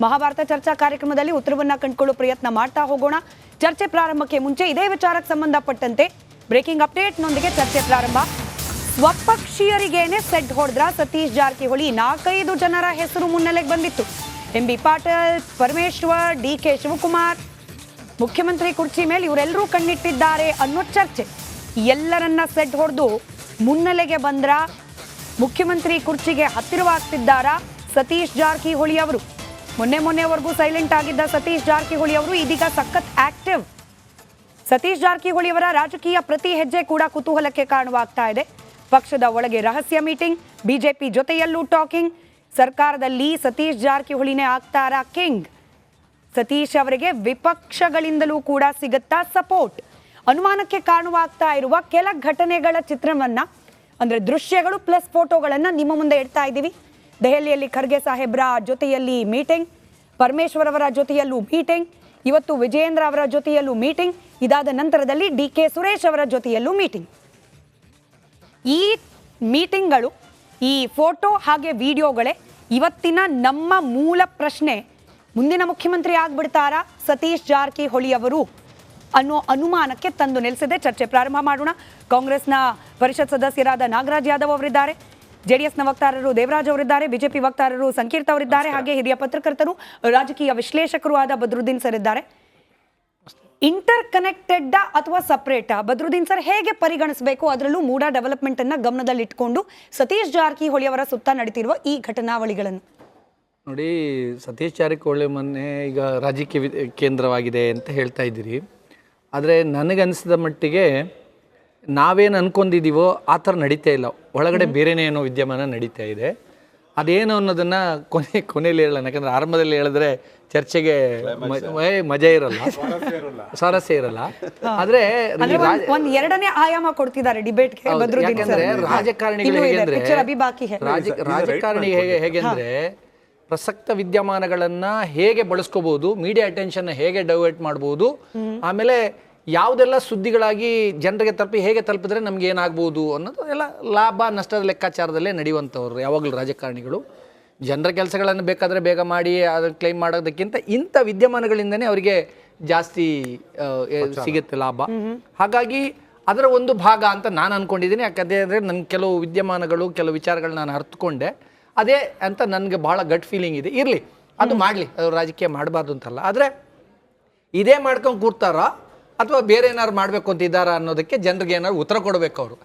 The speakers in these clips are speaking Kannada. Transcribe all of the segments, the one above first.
ಮಹಾಭಾರತ ಚರ್ಚಾ ಕಾರ್ಯಕ್ರಮದಲ್ಲಿ ಉತ್ತರವನ್ನ ಕಂಡುಕೊಳ್ಳೋ ಪ್ರಯತ್ನ ಮಾಡ್ತಾ ಹೋಗೋಣ. ಚರ್ಚೆ ಪ್ರಾರಂಭಕ್ಕೆ ಮುಂಚೆ ಇದೇ ವಿಚಾರಕ್ಕೆ ಸಂಬಂಧಪಟ್ಟಂತೆ ಬ್ರೇಕಿಂಗ್ ಅಪ್ಡೇಟ್ನೊಂದಿಗೆ ಚರ್ಚೆ ಪ್ರಾರಂಭ. ಸ್ವಪಕ್ಷೀಯರಿಗೇನೆ ಸೆಡ್ ಹೊಡೆದ್ರ ಸತೀಶ್ ಜಾರಕಿಹೊಳಿ 4-5 ಜನರ ಹೆಸರು ಮುನ್ನೆಲೆಗೆ ಬಂದಿತ್ತು. ಎಂಬಿ ಪಾಟೀಲ್, ಪರಮೇಶ್ವರ್, ಡಿಕೆ ಶಿವಕುಮಾರ್, ಮುಖ್ಯಮಂತ್ರಿ ಕುರ್ಚಿ ಮೇಲೆ ಇವರೆಲ್ಲರೂ ಕಣ್ಣಿಟ್ಟಿದ್ದಾರೆ ಅನ್ನೋ ಚರ್ಚೆ. ಎಲ್ಲರನ್ನ ಸೆಡ್ ಹೊಡೆದು ಮುನ್ನೆಲೆಗೆ ಬಂದ್ರ ಮುಖ್ಯಮಂತ್ರಿ ಕುರ್ಚಿಗೆ ಹತ್ತಿರವಾಗ್ತಿದ್ದಾರಾ ಸತೀಶ್ ಜಾರಕಿಹೊಳಿ ಅವರು? ಮೊನ್ನೆವರೆಗೂ ಸೈಲೆಂಟ್ ಆಗಿದ್ದ ಸತೀಶ್ ಜಾರಕಿಹೊಳಿ ಅವರು ಇದೀಗ ಸಖತ್ ಆಕ್ಟಿವ್. ಸತೀಶ್ ಜಾರಕಿಹೊಳಿ ಅವರ ರಾಜಕೀಯ ಪ್ರತಿ ಹೆಜ್ಜೆ ಕೂಡ ಕುತೂಹಲಕ್ಕೆ ಕಾರಣವಾಗ್ತಾ ಇದೆ. ಪಕ್ಷದ ಒಳಗೆ ರಹಸ್ಯ ಮೀಟಿಂಗ್, ಬಿಜೆಪಿ ಜೊತೆಯಲ್ಲೂ ಟಾಕಿಂಗ್. ಸರ್ಕಾರದಲ್ಲಿ ಸತೀಶ್ ಜಾರಕಿಹೊಳಿನೇ ಆಗ್ತಾರಾ ಕಿಂಗ್? ಸತೀಶ್ ಅವರಿಗೆ ವಿಪಕ್ಷಗಳಿಂದಲೂ ಕೂಡ ಸಿಗುತ್ತಾ ಸಪೋರ್ಟ್? ಅನುಮಾನಕ್ಕೆ ಕಾರಣವಾಗ್ತಾ ಇರುವ ಕೆಲ ಘಟನೆಗಳ ಚಿತ್ರವನ್ನ, ಅಂದ್ರೆ ದೃಶ್ಯಗಳು ಪ್ಲಸ್ ಫೋಟೋಗಳನ್ನ ನಿಮ್ಮ ಮುಂದೆ ಇಡ್ತಾ ಇದ್ದೀವಿ. ದೆಹಲಿಯಲ್ಲಿ ಖರ್ಗೆ ಸಾಹೇಬ್ರ ಜೊತೆಯಲ್ಲಿ ಮೀಟಿಂಗ್, ಪರಮೇಶ್ವರ್ ಅವರ ಜೊತೆಯಲ್ಲೂ ಮೀಟಿಂಗ್, ಇವತ್ತು ವಿಜಯೇಂದ್ರ ಅವರ ಜೊತೆಯಲ್ಲೂ ಮೀಟಿಂಗ್, ಇದಾದ ನಂತರದಲ್ಲಿ ಡಿಕೆ ಸುರೇಶ್ ಅವರ ಜೊತೆಯಲ್ಲೂ ಮೀಟಿಂಗ್. ಈ ಮೀಟಿಂಗ್ಗಳು, ಈ ಫೋಟೋ ಹಾಗೆ ವಿಡಿಯೋಗಳೇ ಇವತ್ತಿನ ನಮ್ಮ ಮೂಲ ಪ್ರಶ್ನೆ. ಮುಂದಿನ ಮುಖ್ಯಮಂತ್ರಿ ಆಗ್ಬಿಡ್ತಾರಾ ಸತೀಶ್ ಜಾರಕಿಹೊಳಿ ಅವರು ಅನ್ನೋ ಅನುಮಾನಕ್ಕೆ ತಂದು ನಿಲ್ಲಿಸಿದೆ. ಚರ್ಚೆ ಪ್ರಾರಂಭ ಮಾಡೋಣ. ಕಾಂಗ್ರೆಸ್ನ ಪರಿಷತ್ ಸದಸ್ಯರಾದ ನಾಗರಾಜ್ ಯಾದವ್ ಅವರಿದ್ದಾರೆ, ಜೆಡಿಎಸ್ನ ವಕ್ತಾರರು ದೇವರಾಜ್ ಅವರಿದ್ದಾರೆ, ಬಿಜೆಪಿ ವಕ್ತಾರರು ಸಂಕೀರ್ತ ಅವರಿದ್ದಾರೆ, ಹಾಗೆ ಹಿರಿಯ ಪತ್ರಕರ್ತರು ರಾಜಕೀಯ ವಿಶ್ಲೇಷಕರು ಆದ ಬದ್ರುದ್ದೀನ್ ಸರ್ ಇದ್ದಾರೆ. ಇಂಟರ್ ಕನೆಕ್ಟೆಡ್ ಅಥವಾ ಸಪರೇಟ್? ಬದ್ರುದ್ದೀನ್ ಸರ್, ಹೇಗೆ ಪರಿಗಣಿಸಬೇಕು? ಅದರಲ್ಲೂ ಮೂಡಾ ಡೆವಲಪ್ಮೆಂಟ್ ಅನ್ನ ಗಮನದಲ್ಲಿ ಇಟ್ಕೊಂಡು ಸತೀಶ್ ಜಾರಕಿಹೊಳಿ ಅವರ ಸುತ್ತ ನಡೀತಿರುವ ಈ ಘಟನಾವಳಿಗಳನ್ನು ನೋಡಿ. ಸತೀಶ್ ಜಾರಕಿಹೊಳಿ ಮೊನ್ನೆ ಈಗ ರಾಜಕೀಯ ಕೇಂದ್ರವಾಗಿದೆ ಅಂತ ಹೇಳ್ತಾ ಇದ್ದೀರಿ. ಆದರೆ ನನಗನ್ಸಿದ ಮಟ್ಟಿಗೆ ನಾವೇನು ಅನ್ಕೊಂಡಿದ್ದೀವೋ ಆ ಥರ ನಡೀತಾ ಇಲ್ಲ. ಒಳಗಡೆ ಬೇರೆನೇ ಏನೋ ವಿದ್ಯಮಾನ ನಡೀತಾ ಇದೆ. ಅದೇನು ಅನ್ನೋದನ್ನು ಕೊನೆಯಲ್ಲಿ ಹೇಳೋಣ. ಯಾಕಂದರೆ ಆರಂಭದಲ್ಲಿ ಹೇಳಿದ್ರೆ ಚರ್ಚೆಗೆ ಮಜಾ ಇರಲ್ಲ, ಸ್ವಾರಸ್ಯ ಇರಲ್ಲ. ಆದರೆ ಒಂದು ಎರಡನೇ ಆಯಾಮ ಕೊಡ್ತಿದ್ದಾರೆ ಡಿಬೇಟ್ಗೆ. ಯಾಕಂದ್ರೆ ರಾಜಕಾರಣಿಗಳು ಹೇಗೆಂದ್ರೆ ಪ್ರಸಕ್ತ ವಿದ್ಯಮಾನಗಳನ್ನ ಹೇಗೆ ಬಳಸ್ಕೋಬಹುದು, ಮೀಡಿಯಾ ಅಟೆನ್ಷನ್ ಹೇಗೆ ಡೈವರ್ಟ್ ಮಾಡಬಹುದು, ಆಮೇಲೆ ಯಾವುದೆಲ್ಲ ಸುದ್ದಿಗಳಾಗಿ ಜನರಿಗೆ ಹೇಗೆ ತಲುಪಿದ್ರೆ ನಮ್ಗೆ ಏನಾಗ್ಬೋದು ಅನ್ನೋದು ಎಲ್ಲ ಲಾಭ ನಷ್ಟದ ಲೆಕ್ಕಾಚಾರದಲ್ಲೇ ನಡೆಯುವಂಥವ್ರು ಯಾವಾಗಲೂ ರಾಜಕಾರಣಿಗಳು. ಜನರ ಕೆಲಸಗಳನ್ನು ಬೇಕಾದರೆ ಬೇಗ ಮಾಡಿ ಅದನ್ನು ಕ್ಲೈಮ್ ಮಾಡೋದಕ್ಕಿಂತ ಇಂಥ ವಿದ್ಯಮಾನಗಳಿಂದನೇ ಅವರಿಗೆ ಜಾಸ್ತಿ ಸಿಗುತ್ತೆ ಲಾಭ. ಹಾಗಾಗಿ ಅದರ ಒಂದು ಭಾಗ ಅಂತ ನಾನು ಅಂದ್ಕೊಂಡಿದ್ದೀನಿ. ಯಾಕಂದರೆ ನನ್ನ ಕೆಲವು ವಿದ್ಯಮಾನಗಳು, ಕೆಲವು ವಿಚಾರಗಳು ನಾನು ಅರ್ಥಕೊಂಡೆ. ಅದೇ ಅಂತ ನನಗೆ ಭಾಳ ಗಟ್ ಫೀಲಿಂಗ್ ಇದೆ. ಇರಲಿ, ಅದು ಮಾಡಲಿ, ಅದು ರಾಜಕೀಯ ಮಾಡಬಾರ್ದು ಅಂತಲ್ಲ. ಆದರೆ ಇದೇ ಮಾಡ್ಕೊಂಡು ಕೂರ್ತಾರಾ ಅಥವಾ ಬೇರೆ ಏನಾದ್ರು ಮಾಡಬೇಕು ಅಂತ ಇದ್ದಾರಾ ಅನ್ನೋದಕ್ಕೆ ಜನರಿಗೆ ಏನಾದ್ರು ಉತ್ತರ ಕೊಡಬೇಕು ಅವರು.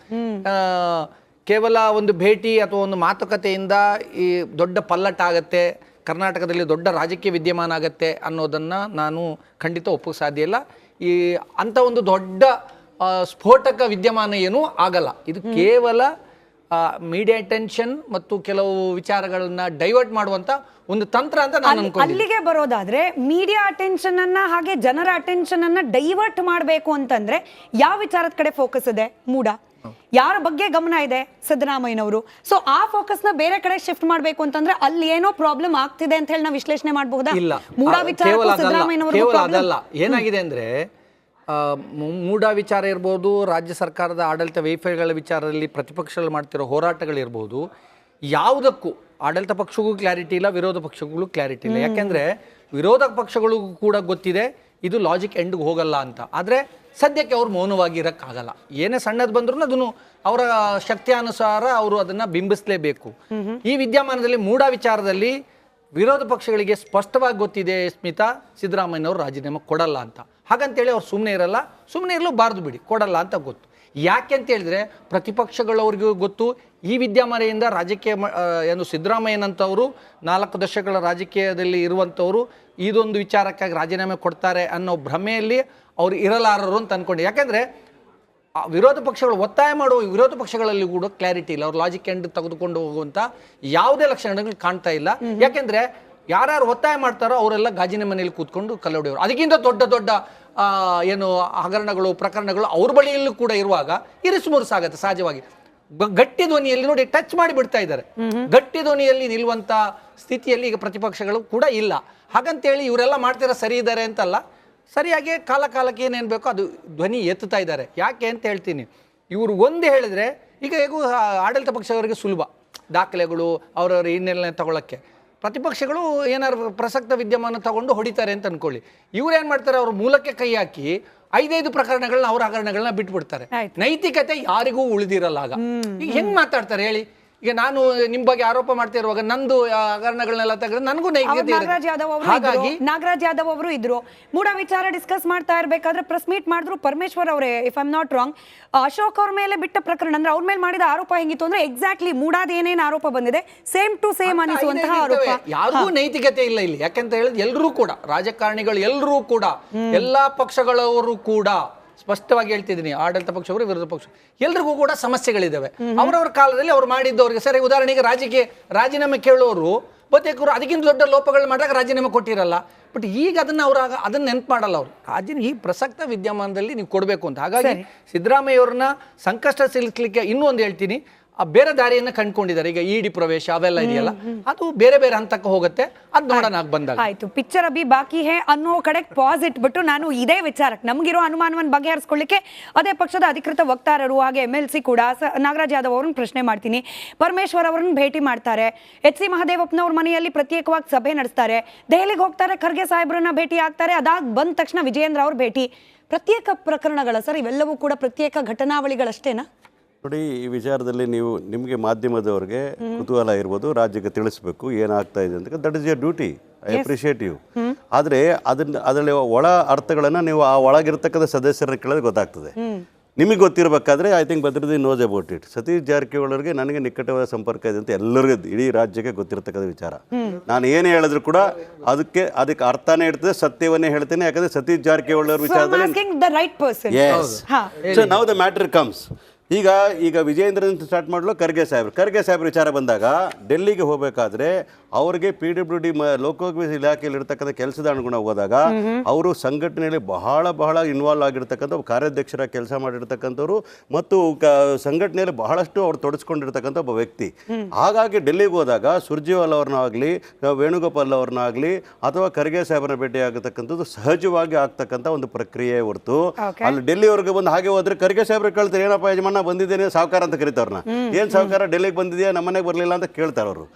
ಕೇವಲ ಒಂದು ಭೇಟಿ ಅಥವಾ ಒಂದು ಮಾತುಕತೆಯಿಂದ ಈ ದೊಡ್ಡ ಪಲ್ಲಟ ಆಗತ್ತೆ, ಕರ್ನಾಟಕದಲ್ಲಿ ದೊಡ್ಡ ರಾಜಕೀಯ ವಿದ್ಯಮಾನ ಆಗತ್ತೆ ಅನ್ನೋದನ್ನು ನಾನು ಖಂಡಿತ ಒಪ್ಪಕ್ಕೆ ಸಾಧ್ಯ ಇಲ್ಲ. ಈ ಅಂಥ ಒಂದು ದೊಡ್ಡ ಸ್ಫೋಟಕ ವಿದ್ಯಮಾನ ಏನೂ ಆಗಲ್ಲ. ಇದು ಕೇವಲ ಮೀಡಿಯಾ ಅಟೆನ್ಷನ್ ಮತ್ತು ಕೆಲವು ವಿಚಾರಗಳನ್ನ ಡೈವರ್ಟ್ ಮಾಡುವಂತ ಒಂದು ತಂತ್ರ ಅಂತ ನಾನು ಅನ್ಕೊಂಡಿದ್ದೀನಿ. ಅಲ್ಲಿಗೆ ಬರೋದಾದ್ರೆ ಮೀಡಿಯಾ ಅಟೆನ್ಷನ್ ಅನ್ನ ಹಾಗೆ ಜನರ ಅಟೆನ್ಷನ್ ಅನ್ನ ಡೈವರ್ಟ್ ಮಾಡಬೇಕು ಅಂತಂದ್ರೆ ಯಾವ ವಿಚಾರದ ಕಡೆ ಫೋಕಸ್ ಇದೆ? ಮೂಡ ಯಾರ ಬಗ್ಗೆ ಗಮನ ಇದೆ? ಸಿದ್ದರಾಮಯ್ಯನವರು. ಸೊ ಆ ಫೋಕಸ್ ನ ಬೇರೆ ಕಡೆ ಶಿಫ್ಟ್ ಮಾಡಬೇಕು ಅಂತಂದ್ರೆ ಅಲ್ಲಿ ಏನೋ ಪ್ರಾಬ್ಲಮ್ ಆಗ್ತಿದೆ ಅಂತ ಹೇಳಿ ನಾವು ವಿಶ್ಲೇಷಣೆ ಮಾಡಬಹುದಾ? ಇಲ್ಲ, ಮೂಡ ವಿಚಾರ ಕೇವಲ ಅದಲ್ಲ. ಏನಾಗಿದೆ ಅಂದ್ರೆ ಮೂಡಾ ವಿಚಾರ ಇರ್ಬೋದು, ರಾಜ್ಯ ಸರ್ಕಾರದ ಆಡಳಿತ ವೈಫಲ್ಯಗಳ ವಿಚಾರದಲ್ಲಿ ಪ್ರತಿಪಕ್ಷಗಳು ಮಾಡ್ತಿರೋ ಹೋರಾಟಗಳಿರ್ಬೋದು, ಯಾವುದಕ್ಕೂ ಆಡಳಿತ ಪಕ್ಷಗೂ ಕ್ಲಾರಿಟಿ ಇಲ್ಲ, ವಿರೋಧ ಪಕ್ಷಗಳಿಗೂ ಕ್ಲಾರಿಟಿ ಇಲ್ಲ. ಯಾಕೆಂದರೆ ವಿರೋಧ ಪಕ್ಷಗಳಿಗೂ ಕೂಡ ಗೊತ್ತಿದೆ ಇದು ಲಾಜಿಕ್ ಎಂಡ್ಗೆ ಹೋಗಲ್ಲ ಅಂತ. ಆದರೆ ಸದ್ಯಕ್ಕೆ ಅವ್ರು ಮೌನವಾಗಿ ಇರೋಕ್ಕಾಗಲ್ಲ. ಏನೇ ಸಣ್ಣದು ಬಂದ್ರೂ ಅದನ್ನು ಅವರ ಶಕ್ತಿಯಾನುಸಾರ ಅವರು ಅದನ್ನು ಬಿಂಬಿಸಲೇಬೇಕು. ಈ ವಿದ್ಯಮಾನದಲ್ಲಿ ಮೂಡಾ ವಿಚಾರದಲ್ಲಿ ವಿರೋಧ ಪಕ್ಷಗಳಿಗೆ ಸ್ಪಷ್ಟವಾಗಿ ಗೊತ್ತಿದೆ, ಸ್ಮಿತಾ, ಸಿದ್ದರಾಮಯ್ಯನವರು ರಾಜೀನಾಮೆ ಕೊಡಲ್ಲ ಅಂತ. ಹಾಗಂತೇಳಿ ಅವ್ರು ಸುಮ್ಮನೆ ಇರಲ್ಲ, ಸುಮ್ಮನೆ ಇರಲು ಬಾರ್ದು ಬಿಡಿ, ಕೊಡಲ್ಲ ಅಂತ ಗೊತ್ತು. ಯಾಕೆ ಅಂತ ಹೇಳಿದ್ರೆ ಪ್ರತಿಪಕ್ಷಗಳವ್ರಿಗೂ ಗೊತ್ತು ಈ ವಿದ್ಯಮಾನೆಯಿಂದ ರಾಜಕೀಯ ಏನು ಸಿದ್ದರಾಮಯ್ಯನಂಥವರು 4 ದಶಕಗಳ ರಾಜಕೀಯದಲ್ಲಿ ಇರುವಂಥವರು ಇದೊಂದು ವಿಚಾರಕ್ಕಾಗಿ ರಾಜೀನಾಮೆ ಕೊಡ್ತಾರೆ ಅನ್ನೋ ಭ್ರಮೆಯಲ್ಲಿ ಅವ್ರು ಇರಲಾರರು ಅಂತ ಅಂದ್ಕೊಂಡು. ಯಾಕೆಂದರೆ ವಿರೋಧ ಪಕ್ಷಗಳು ಒತ್ತಾಯ ಮಾಡುವ ವಿರೋಧ ಪಕ್ಷಗಳಲ್ಲಿ ಕೂಡ ಕ್ಲಾರಿಟಿ ಇಲ್ಲ. ಅವ್ರು ಲಾಜಿಕ್ ಎಂಡ್ ತೆಗೆದುಕೊಂಡು ಹೋಗುವಂಥ ಯಾವುದೇ ಲಕ್ಷಣಗಳು ಕಾಣ್ತಾ ಇಲ್ಲ. ಯಾಕೆಂದರೆ ಯಾರ್ಯಾರು ಒತ್ತಾಯ ಮಾಡ್ತಾರೋ ಅವರೆಲ್ಲ ಗಾಜಿನ ಮನೆಯಲ್ಲಿ ಕೂತ್ಕೊಂಡು ಕಲ್ಲೊಡೆಯವರು. ಅದಕ್ಕಿಂತ ದೊಡ್ಡ ಏನು ಹಗರಣಗಳು, ಪ್ರಕರಣಗಳು ಅವ್ರ ಬಳಿಯಲ್ಲೂ ಕೂಡ ಇರುವಾಗ ಇರಿಸುಮುರುಸಾಗತ್ತೆ ಸಹಜವಾಗಿ. ಗಟ್ಟಿ ಧ್ವನಿಯಲ್ಲಿ ನೋಡಿ ಟಚ್ ಮಾಡಿ ಬಿಡ್ತಾ ಇದ್ದಾರೆ. ಗಟ್ಟಿ ಧ್ವನಿಯಲ್ಲಿ ನಿಲ್ಲುವಂಥ ಸ್ಥಿತಿಯಲ್ಲಿ ಈಗ ಪ್ರತಿಪಕ್ಷಗಳು ಕೂಡ ಇಲ್ಲ. ಹಾಗಂತೇಳಿ ಇವರೆಲ್ಲ ಮಾಡ್ತಿರೋ ಸರಿ ಇದ್ದಾರೆ ಅಂತಲ್ಲ, ಸರಿಯಾಗಿ ಕಾಲಕ್ಕೆ ಏನೇನು ಬೇಕೋ ಅದು ಧ್ವನಿ ಎತ್ತುತ್ತಾ ಇದ್ದಾರೆ. ಯಾಕೆ ಅಂತ ಹೇಳ್ತೀನಿ, ಇವರು ಒಂದು ಹೇಳಿದ್ರೆ ಈಗ ಹೇಗೂ ಆಡಳಿತ ಪಕ್ಷದವರಿಗೆ ಸುಲಭ ದಾಖಲೆಗಳು ಅವರವರ ಹಿನ್ನೆಲೆ ತಗೊಳ್ಳೋಕ್ಕೆ. ಪ್ರತಿಪಕ್ಷಗಳು ಏನಾದ್ರು ಪ್ರಸಕ್ತ ವಿದ್ಯಮಾನ ತಗೊಂಡು ಹೊಡಿತಾರೆ ಅಂತ ಅನ್ಕೊಳ್ಳಿ. ಇವ್ರು ಏನ್ ಮಾಡ್ತಾರೆ, ಅವ್ರ ಮೂಲಕ್ಕೆ ಕೈ ಹಾಕಿ 5 ಪ್ರಕರಣಗಳನ್ನ ಅವ್ರ ಹಗರಣಗಳನ್ನ ಬಿಟ್ಬಿಡ್ತಾರೆ. ನೈತಿಕತೆ ಯಾರಿಗೂ ಉಳಿದಿರಲ್ಲ ಆಗ. ಈಗ ಹೆಂಗ್ ಮಾತಾಡ್ತಾರೆ ಹೇಳಿ? ಈಗ ನಾನು ನಿಮ್ ಬಗ್ಗೆ ಆರೋಪ ಮಾಡ್ತಾ ಇರುವಾಗ ನಂದು ಹಗರಣಗಳನ್ನೆಲ್ಲ ತೆಗೆದ್ರೆ ನನಗೂ ನೈತಿಕತೆ ಹಾಗಾಗಿ ನಾಗರಾಜ್ ಯಾದವ್ ಅವರು ಇದ್ರು. ಮೂಡ ವಿಚಾರ ಡಿಸ್ಕಸ್ ಮಾಡ್ತಾ ಇರ್ಬೇಕಾದ್ರೆ ಪ್ರೆಸ್ ಮೀಟ್ ಮಾಡಿದ್ರು ಪರಮೇಶ್ವರ್ ಅವರೇ, if I am not wrong, Ashok ಅವ್ರ ಮೇಲೆ ಬಿಟ್ಟ ಪ್ರಕರಣ ಅಂದ್ರೆ ಅವ್ರ ಮೇಲೆ ಮಾಡಿದ ಆರೋಪ ಹೆಂಗಿತ್ತು ಅಂದ್ರೆ ಎಕ್ಸಾಕ್ಟ್ಲಿ ಮೂಡಾದ ಏನೇನು ಆರೋಪ ಬಂದಿದೆ ಸೇಮ್ ಟು ಸೇಮ್ ಅನಿಸುವಂತಹ ಆರೋಪ. ಯಾರಿಗೂ ನೈತಿಕತೆ ಇಲ್ಲ ಇಲ್ಲಿ. ಯಾಕಂತ ಹೇಳಿದ್ರೆ ಎಲ್ಲರೂ ಕೂಡ ರಾಜಕಾರಣಿಗಳು, ಎಲ್ಲರೂ ಕೂಡ ಎಲ್ಲಾ ಪಕ್ಷಗಳವರು ಕೂಡ ಸ್ಪಷ್ಟವಾಗಿ ಹೇಳ್ತಿದ್ದೀನಿ, ಆಡಳಿತ ಪಕ್ಷವರು ವಿರೋಧ ಪಕ್ಷ ಎಲ್ರಿಗೂ ಕೂಡ ಸಮಸ್ಯೆಗಳಿದ್ದಾವೆ. ಅವರವರ ಕಾಲದಲ್ಲಿ ಅವ್ರು ಮಾಡಿದ್ದವ್ರಿಗೆ ಸರಿ. ಉದಾಹರಣೆಗೆ ರಾಜೀನಾಮೆ ಕೇಳೋರು ಬಹುತೇಕರು ಅದಕ್ಕಿಂತ ದೊಡ್ಡ ಲೋಪಗಳು ಮಾಡಿದಾಗ ರಾಜೀನಾಮೆ ಕೊಟ್ಟಿರಲ್ಲ. ಬಟ್ ಈಗ ಅದನ್ನ ನೆನ್ಪು ಮಾಡಲ್ಲ ಅವರು. ಈ ಪ್ರಸಕ್ತ ವಿದ್ಯಮಾನದಲ್ಲಿ ನೀವು ಕೊಡಬೇಕು ಅಂತ. ಹಾಗಾಗಿ ಸಿದ್ದರಾಮಯ್ಯ ಅವ್ರನ್ನ ಸಂಕಷ್ಟ ಸಿಲುಕಲಿಕ್ಕೆ ಇನ್ನೂ ಒಂದು ಹೇಳ್ತೀನಿ, ಬೇರೆ ದಾರಿಯನ್ನ ಕಂಡುಕೊಂಡಿದ್ದಾರೆ. ಈಗ ಇಡಿ ಪ್ರವೇಶ ಅವೆಲ್ಲ ಇದೆಯಲ್ಲ, ಅದು ಬೇರೆ ಬೇರೆ ಹಂತಕ್ಕೆ ಹೋಗುತ್ತೆ. ಅದು ನೋಡೋಣ ಬಂದಾಗ. ಆಯ್ತು, ಪಿಕ್ಚರ್ ಅಭಿ ಬಾಕಿ ಹೇ ಅನ್ನೋ ಕಡೆ ಪಾಸ್ ಇಟ್ಬಿಟ್ಟು ನಾನು ಇದೇ ವಿಚಾರಕ್ಕೆ ನಮಗಿರೋ ಅನುಮಾನವನ್ನು ಬಗೆಹರಿಸ್ಕೊಳ್ಳಿಕ್ಕೆ ಅದೇ ಪಕ್ಷದ ಅಧಿಕೃತ ವಕ್ತಾರರು ಹಾಗೆ MLC ಕೂಡ ನಾಗರಾಜ್ ಯಾದವ್ ಅವ್ರನ್ನ ಪ್ರಶ್ನೆ ಮಾಡ್ತೀನಿ. ಪರಮೇಶ್ವರ್ ಅವರನ್ನ ಭೇಟಿ ಮಾಡ್ತಾರೆ, HC ಮಹದೇವಪ್ಪನವ್ರ ಮನೆಯಲ್ಲಿ ಪ್ರತ್ಯೇಕವಾಗಿ ಸಭೆ ನಡೆಸ್ತಾರೆ, ದೆಹಲಿಗೆ ಹೋಗ್ತಾರೆ, ಖರ್ಗೆ ಸಾಹೇಬ್ರನ್ನ ಭೇಟಿ ಆಗ್ತಾರೆ. ಅದಾದ ಬಂದ ತಕ್ಷಣ ವಿಜಯೇಂದ್ರ ಅವ್ರ ಭೇಟಿ. ಪ್ರತ್ಯೇಕ ಪ್ರಕರಣಗಳ ಸರ್ ಇವೆಲ್ಲವೂ ಕೂಡ ಪ್ರತ್ಯೇಕ ಘಟನಾವಳಿಗಳಷ್ಟೇನಾ? ನೋಡಿ, ಈ ವಿಚಾರದಲ್ಲಿ ನಿಮಗೆ ಮಾಧ್ಯಮದವ್ರಿಗೆ ಕುತೂಹಲ ಇರ್ಬೋದು, ರಾಜ್ಯಕ್ಕೆ ತಿಳಿಸ್ಬೇಕು ಏನಾಗ್ತಾ ಇದೆ ಅಂತ. That is your duty, I appreciate you. ಆದರೆ ಅದರಲ್ಲಿ ಒಳ ಅರ್ಥಗಳನ್ನು ನೀವು ಆ ಒಳಗಿರ್ತಕ್ಕಂಥ ಸದಸ್ಯರನ್ನ ಕೇಳಿದ್ರೆ ಗೊತ್ತಾಗ್ತದೆ. ನಿಮಗೆ ಗೊತ್ತಿರಬೇಕಾದ್ರೆ I think Badruddin knows about it. Satish ಜಾರಕಿಹೊಳಿಗೆ ನನಗೆ ನಿಕಟವಾದ ಸಂಪರ್ಕ ಇದೆ ಅಂತ ಎಲ್ಲರಿಗೂ ಇಡೀ ರಾಜ್ಯಕ್ಕೆ ಗೊತ್ತಿರತಕ್ಕಂಥ ವಿಚಾರ. ನಾನು ಏನೇ ಹೇಳಿದ್ರು ಕೂಡ ಅದಕ್ಕೆ ಅರ್ಥನೇ ಇರ್ತದೆ, ಸತ್ಯವನ್ನೇ ಹೇಳ್ತೇನೆ. ಯಾಕಂದ್ರೆ ಸತೀಶ್ ಜಾರಕಿಹೊಳಿ ಅವ್ರ ವಿಚಾರದಲ್ಲಿ so now the matter comes. ಈಗ ವಿಜಯೇಂದ್ರನ್ ಸ್ಟಾರ್ಟ್ ಮಾಡಲು ಖರ್ಗೆ ಸಾಹೇಬ್ರ ವಿಚಾರ ಬಂದಾಗ ಡೆಲ್ಲಿಗೆ ಹೋಗಬೇಕಾದ್ರೆ ಅವ್ರಿಗೆ PWD ಲೋಕೋಪಯೋಗಿ ಇಲಾಖೆಯಲ್ಲಿ ಇರ್ತಕ್ಕಂಥ ಕೆಲಸದ ಅನುಗುಣ ಹೋದಾಗ ಅವರು ಸಂಘಟನೆಯಲ್ಲಿ ಬಹಳ ಇನ್ವಾಲ್ವ್ ಆಗಿರ್ತಕ್ಕಂಥ ಕಾರ್ಯಾಧ್ಯಕ್ಷರ ಕೆಲಸ ಮಾಡಿರ್ತಕ್ಕಂಥವ್ರು ಮತ್ತು ಸಂಘಟನೆಯಲ್ಲಿ ಬಹಳಷ್ಟು ಅವ್ರು ತೊಡಸ್ಕೊಂಡಿರ್ತಕ್ಕಂಥ ಒಬ್ಬ ವ್ಯಕ್ತಿ. ಹಾಗಾಗಿ ಡೆಲ್ಲಿಗೆ ಹೋದಾಗ ಸುರ್ಜೇವಾಲಾ ಅವ್ರನ್ನಾಗಲಿ ವೇಣುಗೋಪಾಲ್ ಅವ್ರನ್ನಾಗಲಿ ಅಥವಾ ಖರ್ಗೆ ಸಾಹೇಬ್ರನ್ನ ಭೇಟಿ ಆಗತಕ್ಕಂಥದ್ದು ಸಹಜವಾಗಿ ಆಗ್ತಕ್ಕಂಥ ಒಂದು ಪ್ರಕ್ರಿಯೆ ಹೊರತು ಅಲ್ಲಿ ಡೆಲ್ಲಿವರೆಗೆ ಬಂದು ಹಾಗೆ ಹೋದ್ರೆ ಖರ್ಗೆ ಸಾಹೇಬ್ರು ಕೇಳ್ತಾರೆ, ಏನಪ್ಪ ಯಜಮಾನ ಬಂದಿದ್ದೇನೆ ಸಾವುಕಾರ ಅಂತ ಕರೀತಾವ್ರನ್ನ, ಏನ್ ಸಾವುಕಾರ ಡೆಲ್ಲಿಗೆ ಬಂದಿದೆಯಾ, ನಮ್ಮನೆಗೆ ಬರಲಿಲ್ಲ ಅಂತ ಕೇಳ್ತಾರೆ ಅವರು.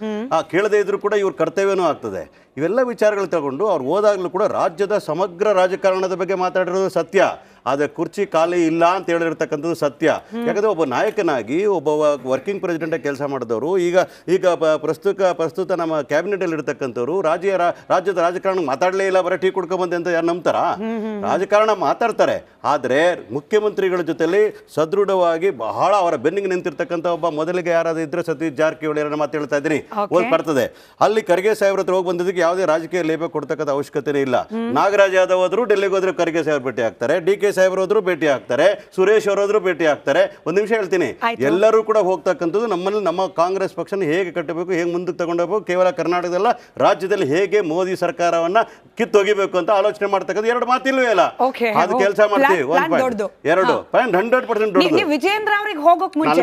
ಕೇಳದೇ ಇದ್ರು ಕೂಡ ಇವ್ರ ಕರ್ತವ್ಯನೂ ಆಗ್ತದೆ. ಇವೆಲ್ಲ ವಿಚಾರಗಳು ತಗೊಂಡು ಅವ್ರು ಹೋದಾಗಲೂ ಕೂಡ ರಾಜ್ಯದ ಸಮಗ್ರ ರಾಜಕಾರಣದ ಬಗ್ಗೆ ಮಾತಾಡಿರೋದು ಸತ್ಯ. ಆದರೆ ಕುರ್ಚಿ ಖಾಲಿ ಇಲ್ಲ ಅಂತ ಹೇಳಿರ್ತಕ್ಕಂಥದ್ದು ಸತ್ಯ. ಯಾಕಂದರೆ ಒಬ್ಬ ನಾಯಕನಾಗಿ ಒಬ್ಬ ವರ್ಕಿಂಗ್ ಪ್ರೆಸಿಡೆಂಟಾಗಿ ಕೆಲಸ ಮಾಡಿದವರು ಈಗ ಪ್ರಸ್ತುತ ನಮ್ಮ ಕ್ಯಾಬಿನೆಟಲ್ಲಿ ಇರ್ತಕ್ಕಂಥವ್ರು ರಾಜ್ಯದ ರಾಜಕಾರಣ ಮಾತಾಡಲೇ ಇಲ್ಲ, ಬರೀ ಟೀ ಕುಡ್ಕೊಂಬಂದೆ ಅಂತ ಯಾರು ನಂಬ್ತಾರಾ? ರಾಜಕಾರಣ ಮಾತಾಡ್ತಾರೆ, ಆದರೆ ಮುಖ್ಯಮಂತ್ರಿಗಳ ಜೊತೆಲಿ ಸದೃಢವಾಗಿ ಬಹಳ ಅವರ ಬೆನ್ನಿಗೆ ನಿಂತಿರ್ತಕ್ಕಂಥ ಒಬ್ಬ ಮೊದಲಿಗೆ ಯಾರಾದ್ರೂ ಇದ್ರೆ ಸತೀಶ್ ಜಾರಕಿಹೊಳಿ ಅವರನ್ನ ಮಾತು ಹೇಳ್ತಾ ಇದ್ದೀನಿ, ಬರ್ತದೆ. ಅಲ್ಲಿ ಖರ್ಗೆ ಸಾಹೇಬ್ರ ಹತ್ರ ಹೋಗಿ ಬಂದಿದ್ದಕ್ಕೆ ಯಾವುದೇ ರಾಜಕೀಯ ಲೇಪ ಕೊಡ್ತಕ್ಕಂಥ ಅವಶ್ಯಕತೆ ಇಲ್ಲ. ನಾಗರಾಜ್ ಯಾದವ್ ಹೋದ್ರು ಡೆಲ್ಲಿಗೆ ಹೋದ್ರೆ ಖರ್ಗೆ ಸಾಹೇಬ್ರ ಭೇಟಿ ಆಗ್ತಾರೆ, DK ಸಾಹೇಬ್ರು ಹೋದ್ರು ಭೇಟಿ ಆಗ್ತಾರೆ, ಸುರೇಶ್ ಅವರೋದ್ರು ಭೇಟಿ ಆಗ್ತಾರೆ. ಒಂದು ನಿಮಿಷ ಹೇಳ್ತೀನಿ, ಎಲ್ಲರೂ ಕೂಡ ಹೋಗ್ತಕ್ಕಂಥದ್ದು ನಮ್ಮಲ್ಲಿ ನಮ್ಮ ಕಾಂಗ್ರೆಸ್ ಪಕ್ಷನ ಹೇಗೆ ಕಟ್ಟಬೇಕು, ಹೇಗೆ ಮುಂದಕ್ಕೆ ತಗೊಂಡೋಗ್ಬೇಕು, ಕೇವಲ ಕರ್ನಾಟಕದಲ್ಲ ರಾಜ್ಯದಲ್ಲಿ ಹೇಗೆ ಮೋದಿ ಸರ್ಕಾರವನ್ನ ಕಿತ್ತೊಗಿಬೇಕು ಅಂತ ಆಲೋಚನೆ ಮಾಡ್ತಕ್ಕಂಥ ಎರಡು ಮಾತಿಲ್ವೇ ಇಲ್ಲ. ಅದು ಕೆಲಸ ಮಾಡ್ತೀವಿ. 100% ವಿಜೇಂದ್ರ ಅವರಿಗೆ ಹೋಗೋಕ್ ಮುಂಚೆ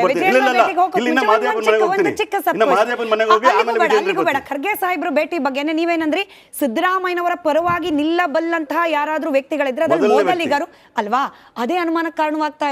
ಖರ್ಗೆ ಸಾಹೇಬ್ರ ಭೇಟಿ ಬಗ್ಗೆ ನೀವೇನಂದ್ರಿ, ಸಿದ್ದರಾಮಯ್ಯನವರ ಪರವಾಗಿ ನಿಲ್ಲಬಲ್ಲಂತಹ ಯಾರಾದ್ರೂ ವ್ಯಕ್ತಿಗಳಿದ್ರೆ ಅದ್ರಲ್ಲಿ ಮೊದಲಿಗರು ಅಲ್ವಾ? ಅದೇ ಅನುಮಾನಕ್ಕೆ ಕಾರಣವಾಗ್ತಾ